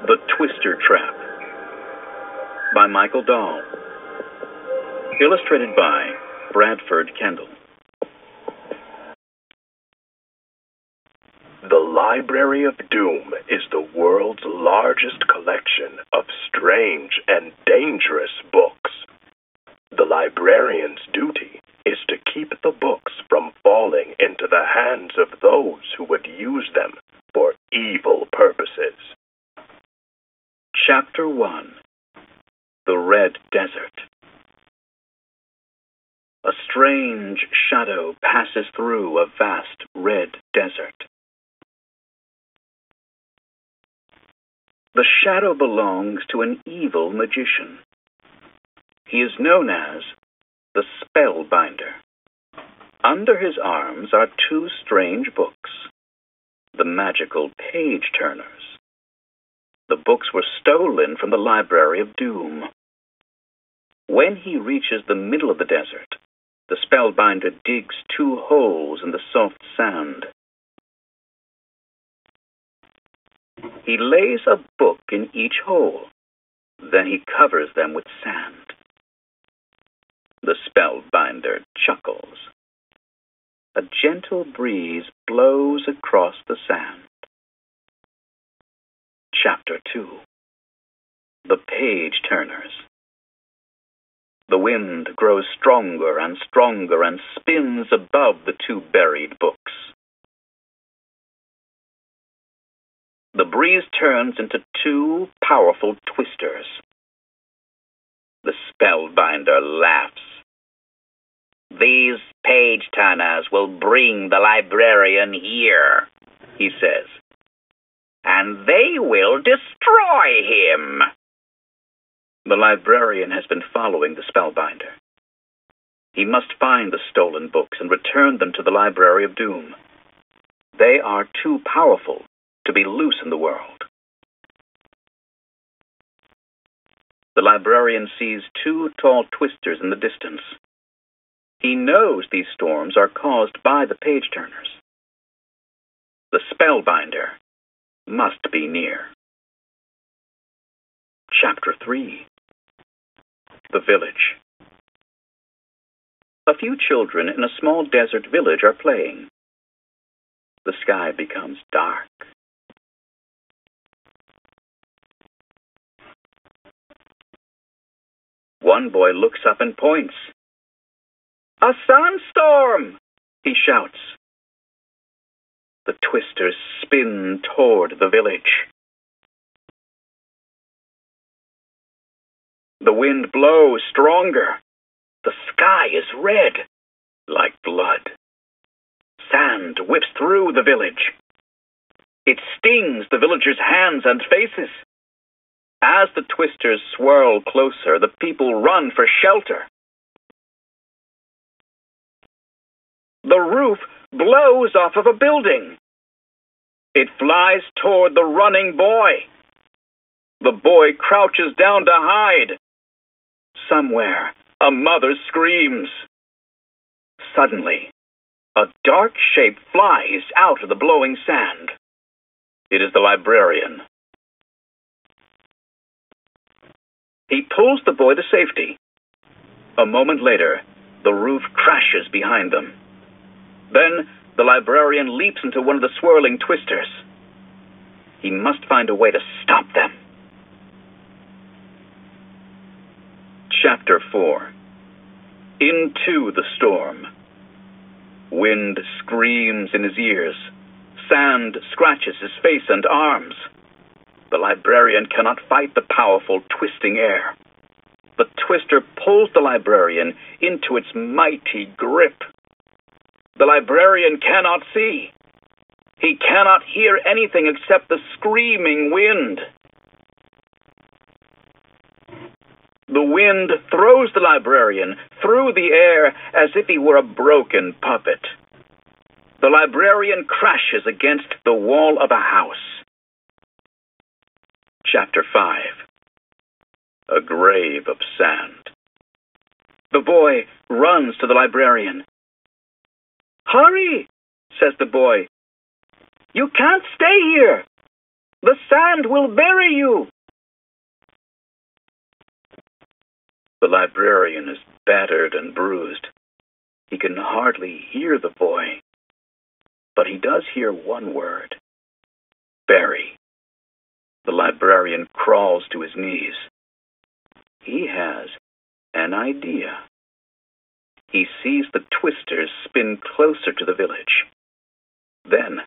The Twister Trap by Michael Dahl. Illustrated by Bradford, Kendall. The Library of Doom is the world's largest collection of strange and dangerous books. The librarian's duty is to keep the books from falling into the hands of those who would use them for evil purposes. Chapter 1. The Red Desert. A strange shadow passes through a vast red desert. The shadow belongs to an evil magician. He is known as the Spellbinder. Under his arms are two strange books, the magical page-turners. The books were stolen from the Library of Doom. When he reaches the middle of the desert, the Spellbinder digs two holes in the soft sand. He lays a book in each hole. Then he covers them with sand. The Spellbinder chuckles. A gentle breeze blows across the sand. Chapter 2. The Page-Turners. The wind grows stronger and stronger and spins above the two buried books. The breeze turns into two powerful twisters. The Spellbinder laughs. "These page-turners will bring the librarian here," he says, "and they will destroy him." The librarian has been following the Spellbinder. He must find the stolen books and return them to the Library of Doom. They are too powerful to be loose in the world. The librarian sees two tall twisters in the distance. He knows these storms are caused by the page-turners. The Spellbinder must be near. Chapter 3. The Village. A few children in a small desert village are playing. The sky becomes dark. One boy looks up and points. "A sandstorm!" he shouts. The twisters spin toward the village. The wind blows stronger. The sky is red, like blood. Sand whips through the village. It stings the villagers' hands and faces. As the twisters swirl closer, the people run for shelter. The roof blows off of a building. It flies toward the running boy. The boy crouches down to hide. Somewhere, a mother screams. Suddenly, a dark shape flies out of the blowing sand. It is the librarian. He pulls the boy to safety. A moment later, the roof crashes behind them. Then, the librarian leaps into one of the swirling twisters. He must find a way to stop them. Chapter 4. Into the storm. Wind screams in his ears. Sand scratches his face and arms. The librarian cannot fight the powerful, twisting air. The twister pulls the librarian into its mighty grip. The librarian cannot see. He cannot hear anything except the screaming wind. The wind throws the librarian through the air as if he were a broken puppet. The librarian crashes against the wall of a house. Chapter 5. A Grave of Sand. The boy runs to the librarian. "Hurry," says the boy. "You can't stay here. The sand will bury you! The librarian is battered and bruised. He can hardly hear the boy, but he does hear one word: bury. The librarian crawls to his knees. He has an idea. He sees the twisters spin closer to the village. Then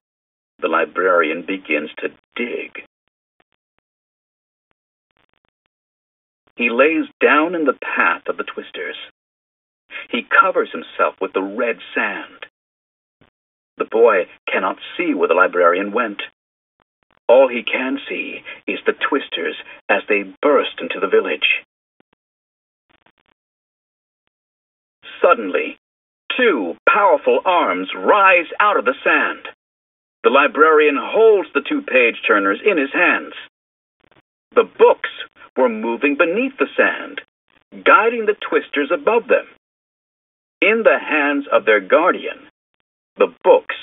the librarian begins to dig. He lays down in the path of the twisters. He covers himself with the red sand. The boy cannot see where the librarian went. All he can see is the twisters as they burst into the village. Suddenly, two powerful arms rise out of the sand. The librarian holds the two page-turners in his hands. The books were moving beneath the sand, guiding the twisters above them. In the hands of their guardian, the books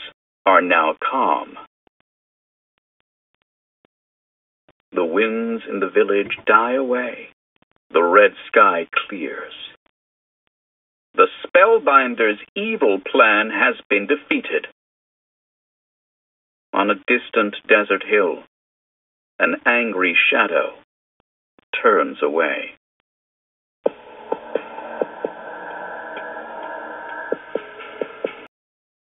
are now calm. The winds in the village die away. The red sky clears. The spellbinder's evil plan has been defeated. On a distant desert hill, an angry shadow turns away.